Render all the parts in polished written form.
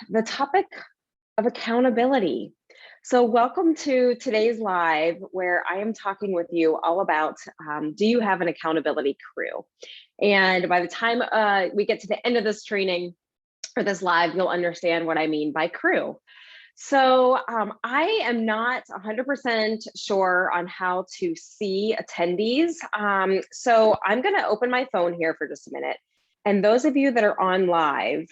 the topic of accountability. So welcome to today's live where I am talking with you all about, do you have an accountability crew? And by the time we get to the end of this training or this live, you'll understand what I mean by crew. So I am not 100% sure on how to see attendees. So I'm gonna open my phone here for just a minute. And those of you that are on live,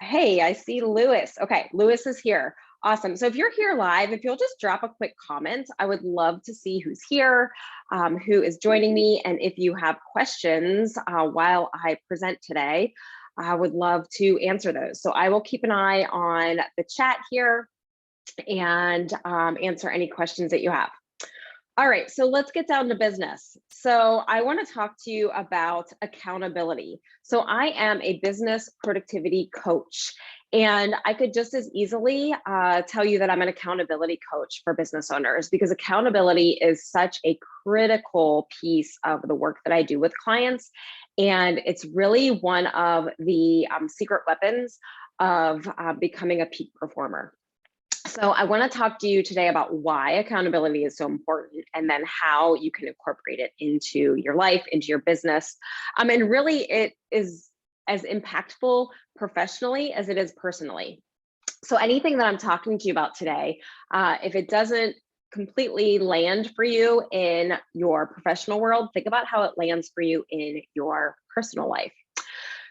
hey, I see Lewis. Okay, Lewis is here. Awesome. So if you're here live, if you'll just drop a quick comment, I would love to see who's here, who is joining me. And if you have questions while I present today, I would love to answer those. So I will keep an eye on the chat here and answer any questions that you have. All right, so let's get down to business. So I want to talk to you about accountability. So I am a business productivity coach, and I could just as easily tell you that I'm an accountability coach for business owners, because accountability is such a critical piece of the work that I do with clients. And it's really one of the secret weapons of becoming a peak performer. So I want to talk to you today about why accountability is so important, and then how you can incorporate it into your life, into your business. And really it is as impactful professionally as it is personally. So anything that I'm talking to you about today, if it doesn't completely land for you in your professional world, think about how it lands for you in your personal life.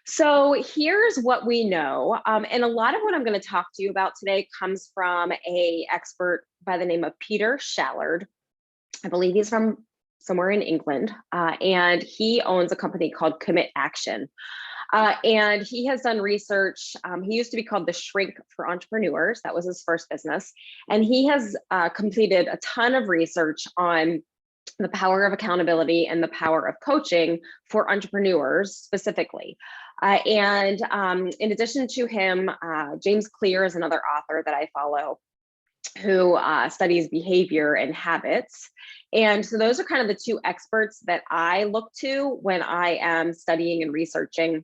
So here's what we know. And a lot of what I'm going to talk to you about today comes from an expert by the name of Peter Shallard. I believe he's from somewhere in England, and he owns a company called Commit Action. And he has done research. He used to be called the Shrink for Entrepreneurs. That was his first business. And he has completed a ton of research on the power of accountability and the power of coaching for entrepreneurs specifically. In addition to him, James Clear is another author that I follow who studies behavior and habits. And so those are kind of the two experts that I look to when I am studying and researching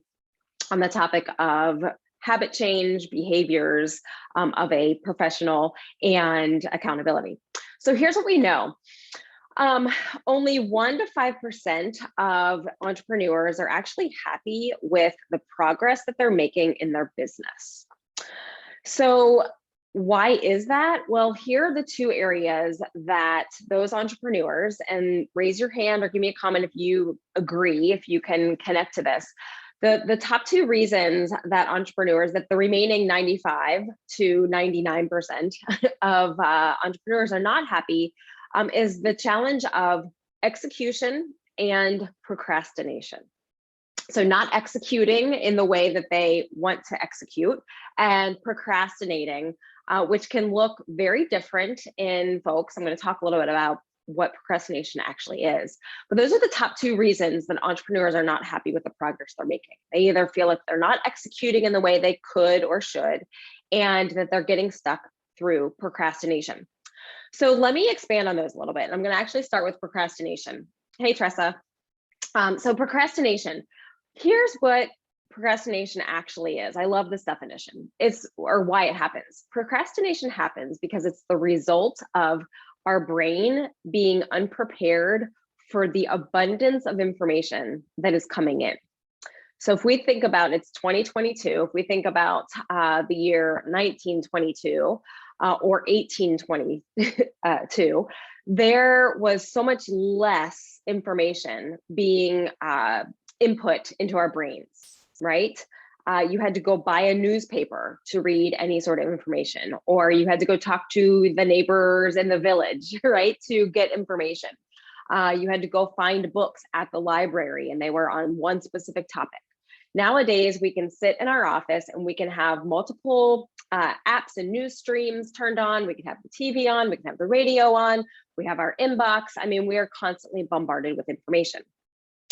on the topic of habit change, behaviors of a professional, and accountability. So here's what we know. Only 1 to 5% of entrepreneurs are actually happy with the progress that they're making in their business. So why is that? Well, here are the two areas that those entrepreneurs, and raise your hand or give me a comment if you agree, if you can connect to this. The top two reasons that entrepreneurs, that the remaining 95 to 99% of entrepreneurs are not happy is the challenge of execution and procrastination. So not executing in the way that they want to execute, and procrastinating, which can look very different in folks. I'm going to talk a little bit about what procrastination actually is. But those are the top two reasons that entrepreneurs are not happy with the progress they're making. They either feel like they're not executing in the way they could or should, and that they're getting stuck through procrastination. So let me expand on those a little bit. I'm going to actually start with procrastination. Hey, Tressa. So procrastination, here's what procrastination actually is. I love this definition. Or why it happens. Procrastination happens because it's the result of our brain being unprepared for the abundance of information that is coming in. So if we think about, it's 2022, if we think about the year 1922, or 1822, there was so much less information being input into our brains, right? You had to go buy a newspaper to read any sort of information, or you had to go talk to the neighbors in the village, right, to get information. You had to go find books at the library, and they were on one specific topic. Nowadays, we can sit in our office and we can have multiple apps and news streams turned on. We can have the TV on, we can have the radio on, we have our inbox. I mean, we are constantly bombarded with information.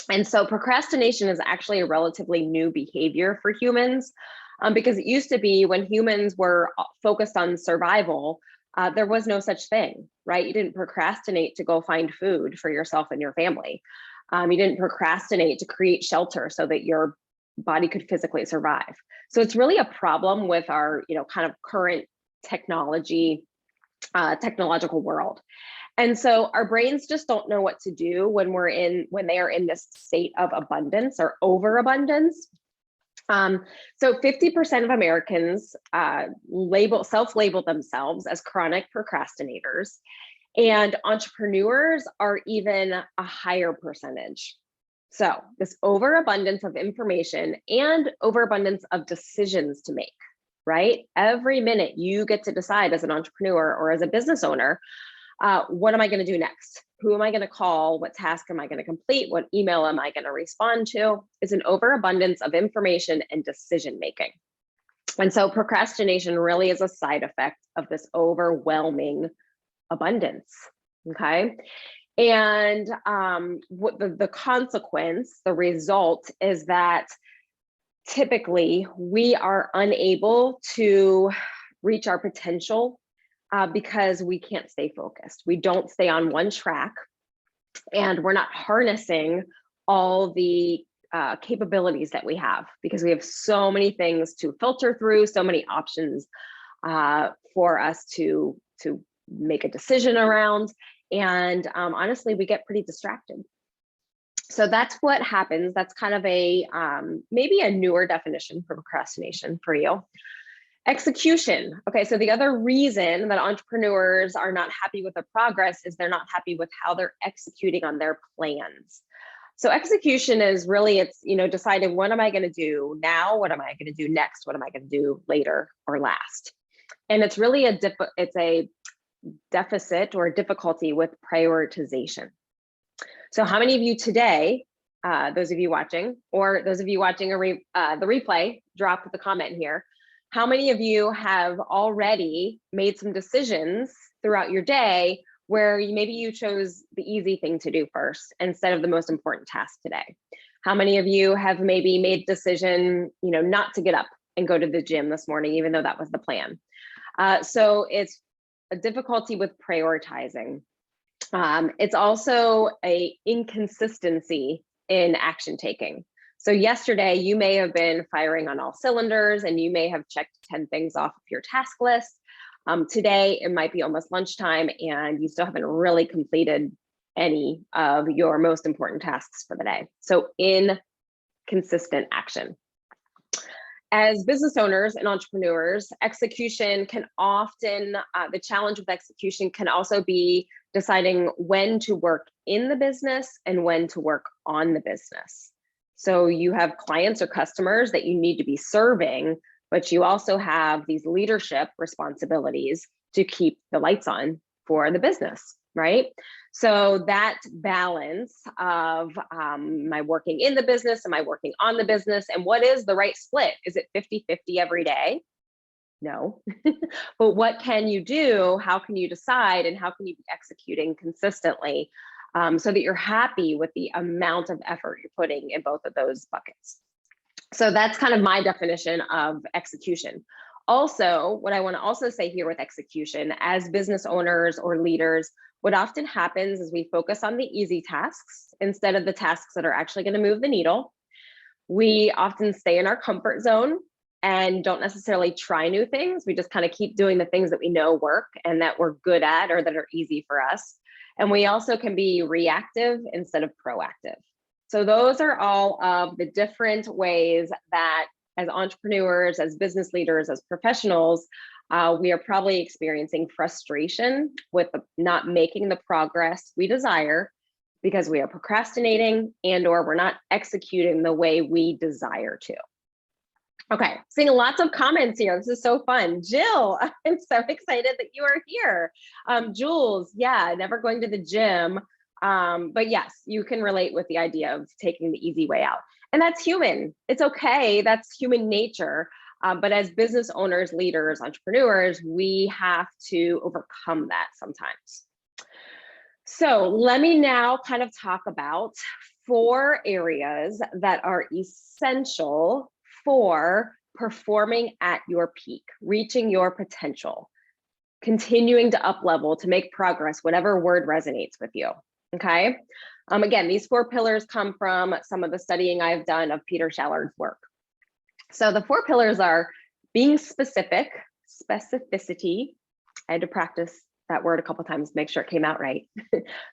And so procrastination is actually a relatively new behavior for humans, because it used to be when humans were focused on survival, there was no such thing, right? You didn't procrastinate to go find food for yourself and your family. You didn't procrastinate to create shelter so that your body could physically survive. So it's really a problem with our, kind of current technological world. And so our brains just don't know what to do when they are in this state of abundance or overabundance. So 50% of Americans self-label themselves as chronic procrastinators, and entrepreneurs are even a higher percentage. So this overabundance of information and overabundance of decisions to make, right? Every minute you get to decide as an entrepreneur or as a business owner, what am I going to do next? Who am I going to call? What task am I going to complete? What email am I going to respond to? Is an overabundance of information and decision making. And so procrastination really is a side effect of this overwhelming abundance. Okay. And what the consequence, the result is that typically we are unable to reach our potential because we can't stay focused. We don't stay on one track, and we're not harnessing all the capabilities that we have, because we have so many things to filter through, so many options for us to make a decision around. And honestly, we get pretty distracted. So that's what happens. That's kind of maybe a newer definition for procrastination for you. Execution. Okay, so the other reason that entrepreneurs are not happy with their progress is they're not happy with how they're executing on their plans. So execution is really, it's, deciding, what am I going to do now? What am I going to do next? What am I going to do later or last? And it's really a deficit or difficulty with prioritization. So how many of you today, those of you watching, or those of you watching the replay, drop the comment here. How many of you have already made some decisions throughout your day where maybe you chose the easy thing to do first instead of the most important task today? How many of you have maybe made a decision, not to get up and go to the gym this morning, even though that was the plan? So it's a difficulty with prioritizing. It's also an inconsistency in action taking. So yesterday, you may have been firing on all cylinders and you may have checked 10 things off of your task list. Today, it might be almost lunchtime and you still haven't really completed any of your most important tasks for the day. So inconsistent action. As business owners and entrepreneurs, execution can often, the challenge with execution can also be deciding when to work in the business and when to work on the business. So you have clients or customers that you need to be serving, but you also have these leadership responsibilities to keep the lights on for the business, right? So that balance of, am I working in the business? Am I working on the business? And what is the right split? Is it 50-50 every day? No. But what can you do? How can you decide? And how can you be executing consistently so that you're happy with the amount of effort you're putting in both of those buckets? So that's kind of my definition of execution. Also, what I want to also say here with execution, as business owners or leaders, what often happens is we focus on the easy tasks instead of the tasks that are actually going to move the needle. We often stay in our comfort zone and don't necessarily try new things. We just kind of keep doing the things that we know work and that we're good at or that are easy for us. And we also can be reactive instead of proactive. So those are all of the different ways that as entrepreneurs, as business leaders, as professionals, we are probably experiencing frustration with not making the progress we desire because we are procrastinating and or we're not executing the way we desire to. Okay, seeing lots of comments here. This is so fun. Jill, I'm so excited that you are here. Jules, yeah, never going to the gym. But yes, you can relate with the idea of taking the easy way out. And that's human. It's okay. That's human nature. But as business owners, leaders, entrepreneurs, we have to overcome that sometimes. So let me now kind of talk about 4 areas that are essential for performing at your peak, reaching your potential, continuing to up level, to make progress, whatever word resonates with you. Okay. Again, these 4 pillars come from some of the studying I've done of Peter Shallard's work. So the 4 pillars are being specific, specificity. I had to practice that word a couple of times, make sure it came out right.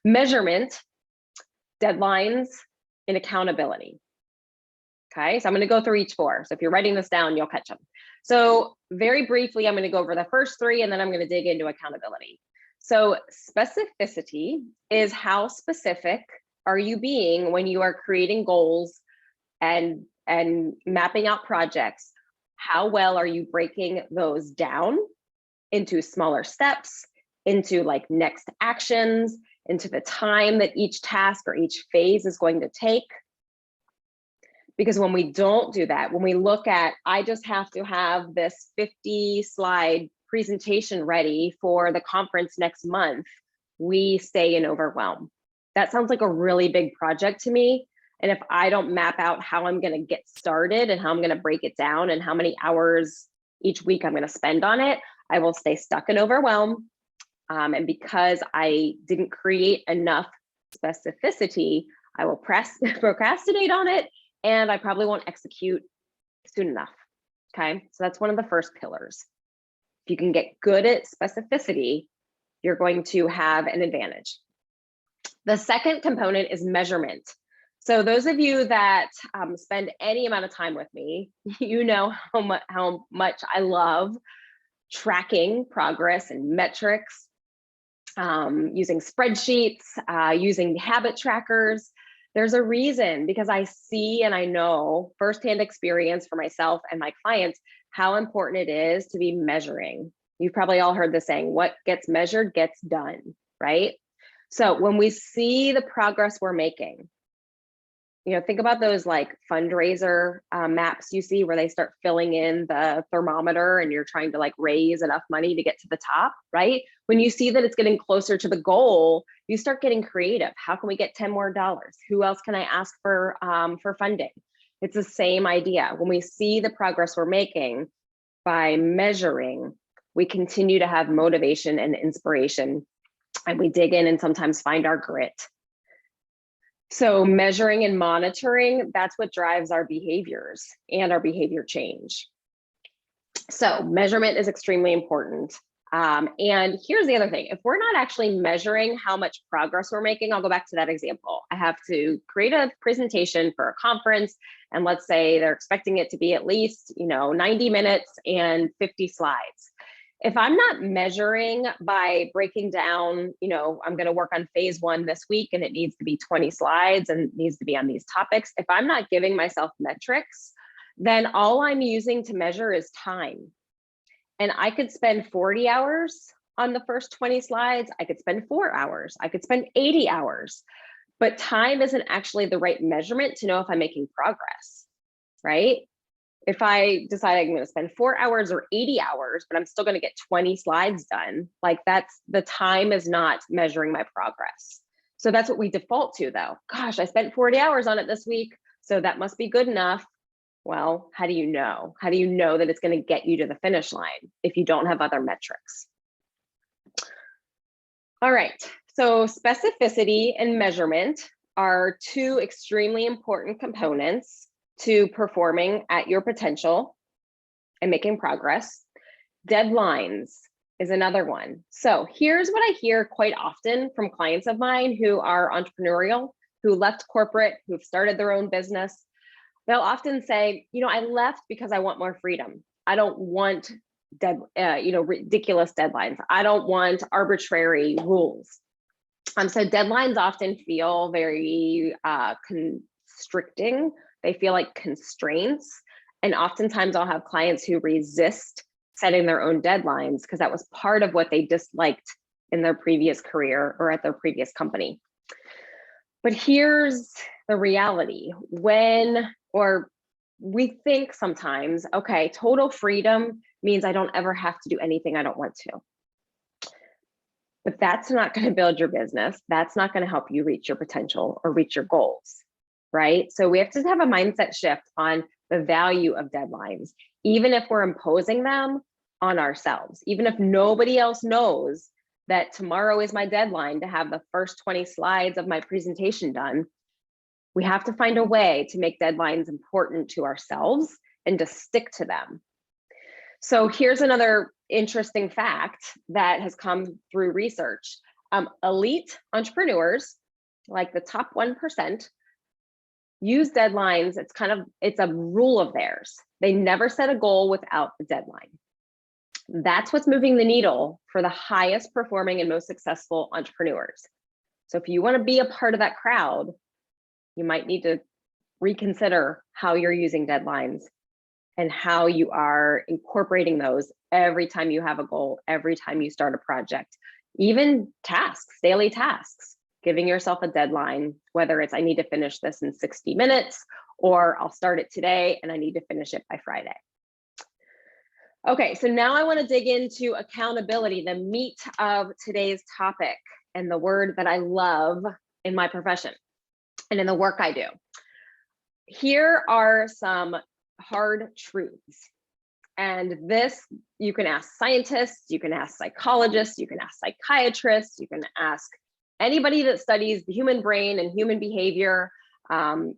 Measurement, deadlines, and accountability. Okay, so I'm going to go through each 4. So if you're writing this down, you'll catch them. So very briefly, I'm going to go over the first 3, and then I'm going to dig into accountability. So specificity is how specific are you being when you are creating goals and mapping out projects? How well are you breaking those down into smaller steps, into like next actions, into the time that each task or each phase is going to take? Because when we don't do that, when we look at, I just have to have this 50-slide presentation ready for the conference next month, we stay in overwhelm. That sounds like a really big project to me. And if I don't map out how I'm going to get started and how I'm going to break it down and how many hours each week I'm going to spend on it, I will stay stuck in overwhelm. And because I didn't create enough specificity, I will procrastinate on it, and I probably won't execute soon enough. Okay, so that's one of the first pillars. If you can get good at specificity, you're going to have an advantage. The second component is measurement. So those of you that spend any amount of time with me, you know how much I love tracking progress and metrics, using spreadsheets, using habit trackers. There's a reason, because I see and I know firsthand experience for myself and my clients how important it is to be measuring. You've probably all heard the saying, what gets measured gets done, right? So when we see the progress we're making, think about those like fundraiser maps you see where they start filling in the thermometer and you're trying to like raise enough money to get to the top, right? When you see that it's getting closer to the goal, you start getting creative. How can we get $10 more? Who else can I ask for funding? It's the same idea. When we see the progress we're making by measuring, we continue to have motivation and inspiration, and we dig in and sometimes find our grit. So measuring and monitoring, that's what drives our behaviors and our behavior change. So measurement is extremely important. And here's the other thing. If we're not actually measuring how much progress we're making, I'll go back to that example. I have to create a presentation for a conference, and let's say they're expecting it to be at least 90 minutes and 50 slides. If I'm not measuring by breaking down, I'm going to work on phase 1 this week and it needs to be 20 slides and needs to be on these topics. If I'm not giving myself metrics, then all I'm using to measure is time. And I could spend 40 hours on the first 20 slides. I could spend 4 hours. I could spend 80 hours. But time isn't actually the right measurement to know if I'm making progress, right? If I decide I'm going to spend 4 hours or 80 hours, but I'm still going to get 20 slides done, like the time is not measuring my progress. So that's what we default to though. Gosh, I spent 40 hours on it this week, so that must be good enough. Well, how do you know? How do you know that it's going to get you to the finish line if you don't have other metrics? All right, so specificity and measurement are 2 extremely important components to performing at your potential and making progress. Deadlines is another one. So here's what I hear quite often from clients of mine who are entrepreneurial, who left corporate, who've started their own business. They'll often say, I left because I want more freedom. I don't want ridiculous deadlines. I don't want arbitrary rules. So deadlines often feel very constricting. They feel like constraints. And oftentimes I'll have clients who resist setting their own deadlines because that was part of what they disliked in their previous career or at their previous company. But here's the reality. We think sometimes, okay, total freedom means I don't ever have to do anything I don't want to. But that's not going to build your business. That's not going to help you reach your potential or reach your goals, right? So we have to have a mindset shift on the value of deadlines, even if we're imposing them on ourselves, even if nobody else knows that tomorrow is my deadline to have the first 20 slides of my presentation done. We have to find a way to make deadlines important to ourselves and to stick to them. So here's another interesting fact that has come through research. Elite entrepreneurs, like the top 1%, use deadlines. It's a rule of theirs. They never set a goal without a deadline. That's what's moving the needle for the highest performing and most successful entrepreneurs. So if you want to be a part of that crowd, you might need to reconsider how you're using deadlines and how you are incorporating those every time you have a goal, every time you start a project, even tasks, daily tasks, giving yourself a deadline, whether it's I need to finish this in 60 minutes, or I'll start it today and I need to finish it by Friday. Okay, so now I want to dig into accountability, the meat of today's topic, and the word that I love in my profession and in the work I do. Here are some hard truths. And this, you can ask scientists, you can ask psychologists, you can ask psychiatrists, you can ask anybody that studies the human brain and human behavior,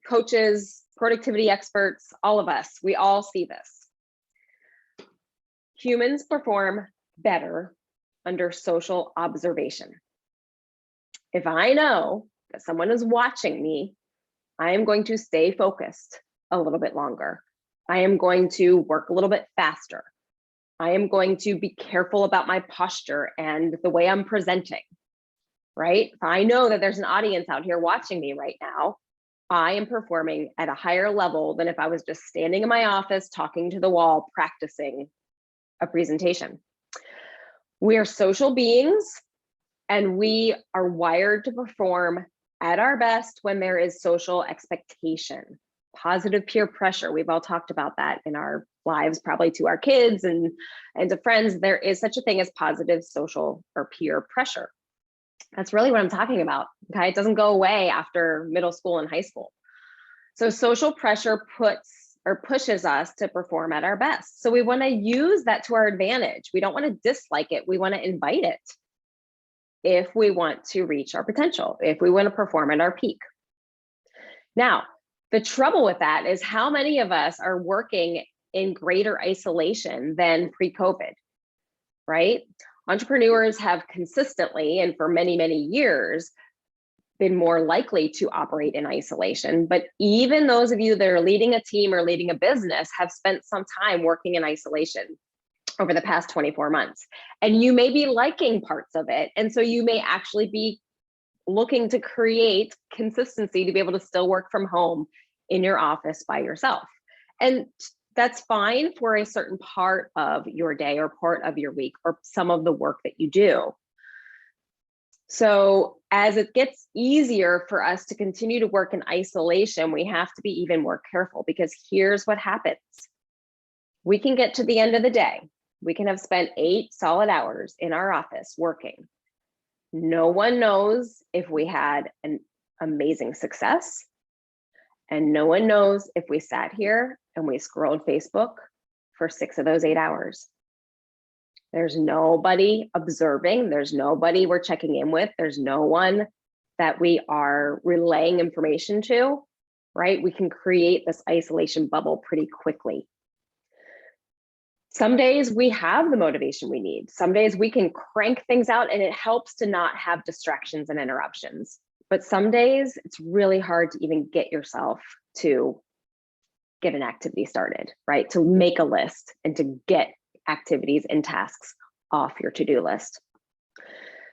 coaches, productivity experts, all of us, we all see this. Humans perform better under social observation. If I know that someone is watching me, I am going to stay focused a little bit longer. I am going to work a little bit faster. I am going to be careful about my posture and the way I'm presenting, right? If I know that there's an audience out here watching me right now, I am performing at a higher level than if I was just standing in my office, talking to the wall, practicing a presentation. We are social beings, and we are wired to perform at our best when there is social expectation, positive peer pressure. We've all talked about that in our lives, probably to our kids and to friends. There is such a thing as positive social or peer pressure. That's really what I'm talking about. Okay, it doesn't go away after middle school and high school. So social pressure pushes us to perform at our best. So we want to use that to our advantage. We don't want to dislike it. We want to invite it if we want to reach our potential, if we want to perform at our peak. Now, the trouble with that is how many of us are working in greater isolation than pre-COVID, right? Entrepreneurs have consistently and for many, many years been more likely to operate in isolation. But even those of you that are leading a team or leading a business have spent some time working in isolation over the past 24 months. And you may be liking parts of it. And so you may actually be looking to create consistency to be able to still work from home in your office by yourself. And that's fine for a certain part of your day or part of your week or some of the work that you do. So as it gets easier for us to continue to work in isolation, we have to be even more careful, because here's what happens. We can get to the end of the day. We can have spent 8 solid hours in our office working. No one knows if we had an amazing success, and no one knows if we sat here and we scrolled Facebook for 6 of those 8 hours. There's nobody observing. There's nobody we're checking in with. There's no one that we are relaying information to, right? We can create this isolation bubble pretty quickly. Some days we have the motivation we need. Some days we can crank things out and it helps to not have distractions and interruptions. But some days it's really hard to even get yourself to get an activity started, right? To make a list and to get activities and tasks off your to-do list.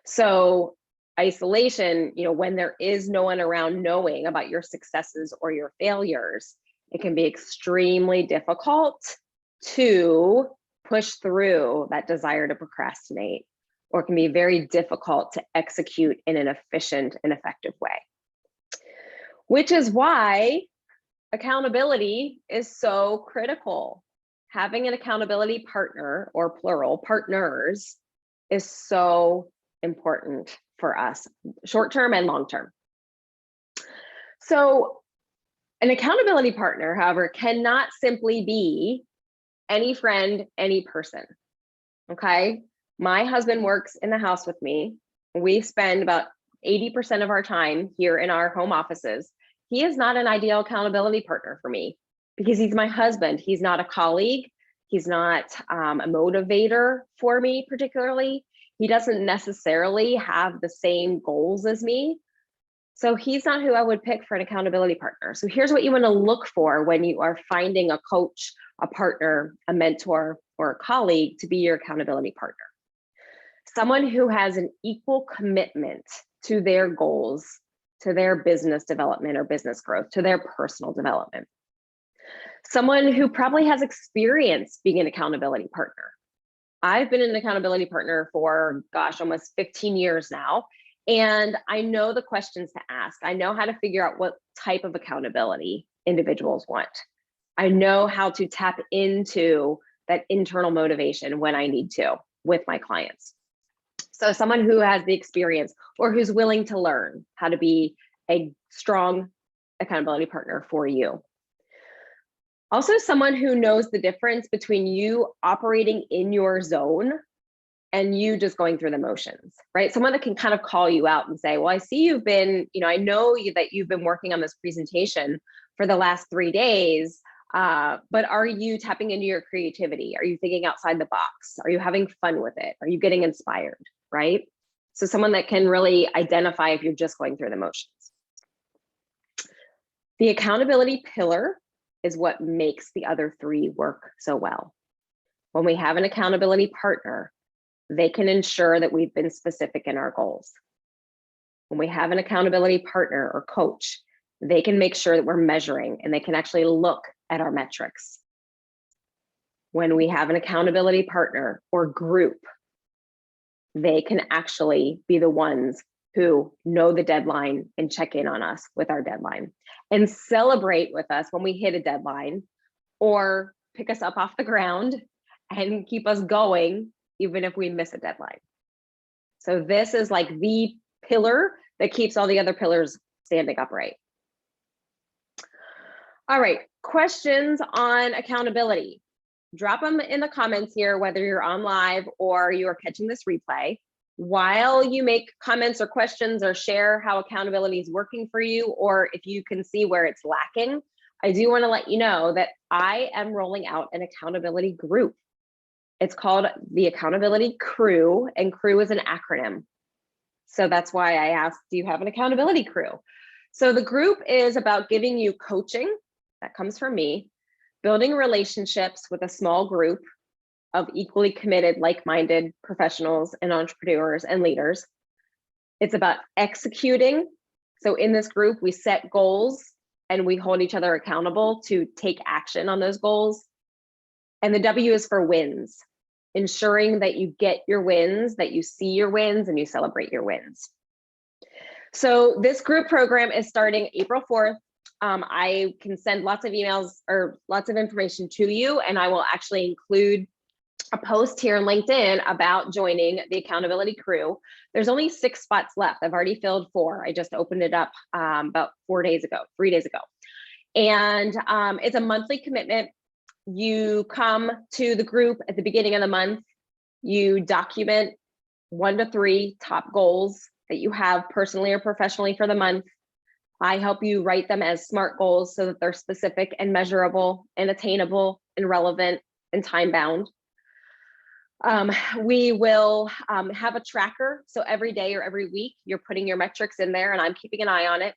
So isolation, when there is no one around knowing about your successes or your failures, it can be extremely difficult to push through that desire to procrastinate, or it can be very difficult to execute in an efficient and effective way. Which is why accountability is so critical. Having an accountability partner, or plural, partners, is so important for us, short-term and long-term. So an accountability partner, however, cannot simply be any friend, any person, okay? My husband works in the house with me. We spend about 80% of our time here in our home offices. He is not an ideal accountability partner for me. because he's my husband. He's not a colleague. He's not a motivator for me particularly. He doesn't necessarily have the same goals as me. So he's not who I would pick for an accountability partner. So here's what you want to look for when you are finding a coach, a partner, a mentor, or a colleague to be your accountability partner. Someone who has an equal commitment to their goals, to their business development or business growth, to their personal development. Someone who probably has experience being an accountability partner. I've been an accountability partner for, gosh, almost 15 years now. And I know the questions to ask. I know how to figure out what type of accountability individuals want. I know how to tap into that internal motivation when I need to with my clients. So someone who has the experience or who's willing to learn how to be a strong accountability partner for you. Also, someone who knows the difference between you operating in your zone and you just going through the motions, right? Someone that can kind of call you out and say, well, I see you've been, I know that you've been working on this presentation for the last 3 days, but are you tapping into your creativity? Are you thinking outside the box? Are you having fun with it? Are you getting inspired, right? So someone that can really identify if you're just going through the motions. The accountability pillar is what makes the other 3 work so well. When we have an accountability partner, they can ensure that we've been specific in our goals. When we have an accountability partner or coach, they can make sure that we're measuring and they can actually look at our metrics. When we have an accountability partner or group, they can actually be the ones who know the deadline and check in on us with our deadline and celebrate with us when we hit a deadline or pick us up off the ground and keep us going even if we miss a deadline. So this is like the pillar that keeps all the other pillars standing upright. All right, questions on accountability. Drop them in the comments here, whether you're on live or you are catching this replay. While you make comments or questions or share how accountability is working for you, or if you can see where it's lacking, I do want to let you know that I am rolling out an accountability group. It's called the Accountability Crew, and crew is an acronym. So that's why I asked, do you have an accountability crew? So the group is about giving you coaching, that comes from me, building relationships with a small group of equally committed, like-minded professionals and entrepreneurs and leaders. It's about executing. So in this group, we set goals and we hold each other accountable to take action on those goals. And the W is for wins, ensuring that you get your wins, that you see your wins, and you celebrate your wins. So this group program is starting April 4th. I can send lots of emails or lots of information to you, and I will actually include a post here on LinkedIn about joining the accountability crew. There's only 6 spots left. I've already filled 4. I just opened it up about 3 days ago. And it's a monthly commitment. You come to the group at the beginning of the month. You document 1 to 3 top goals that you have personally or professionally for the month. I help you write them as SMART goals so that they're specific and measurable and attainable and relevant and time bound. We will have a tracker. So every day or every week, you're putting your metrics in there and I'm keeping an eye on it.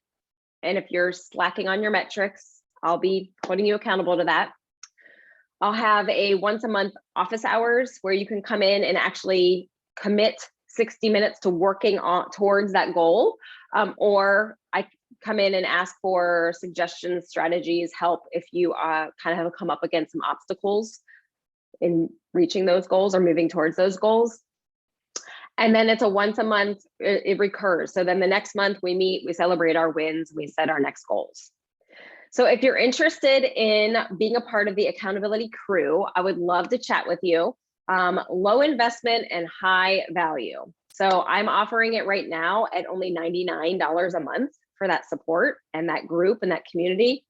And if you're slacking on your metrics, I'll be holding you accountable to that. I'll have a once a month office hours where you can come in and actually commit 60 minutes to working on towards that goal. Or I come in and ask for suggestions, strategies, help if you kind of have come up against some obstacles in reaching those goals or moving towards those goals. And then it's a once a month, it recurs. So then the next month we meet, we celebrate our wins, we set our next goals. So if you're interested in being a part of the accountability crew, I would love to chat with you. Low investment and high value. So I'm offering it right now at only $99 a month for that support and that group and that community.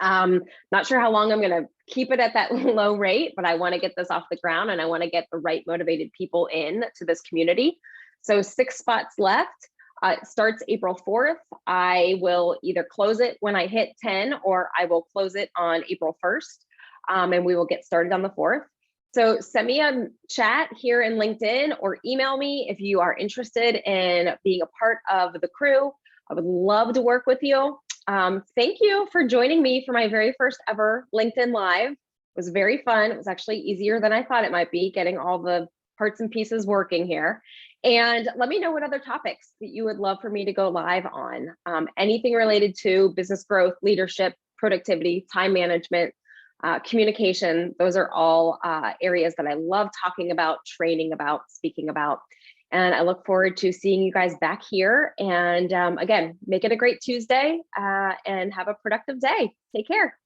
Not sure how long I'm going to keep it at that low rate, but I want to get this off the ground and I want to get the right motivated people in to this community. So 6 spots left. It starts April 4th. I will either close it when I hit 10 or I will close it on April 1st, and we will get started on the 4th. So send me a chat here in LinkedIn or email me if you are interested in being a part of the crew. I would love to work with you. Thank you for joining me for my very first ever LinkedIn Live. It was very fun. It was actually easier than I thought it might be, getting all the parts and pieces working here. And let me know what other topics that you would love for me to go live on. Anything related to business growth, leadership, productivity, time management, communication. Those are all areas that I love talking about, training about, speaking about. And I look forward to seeing you guys back here. And again, make it a great Tuesday and have a productive day. Take care.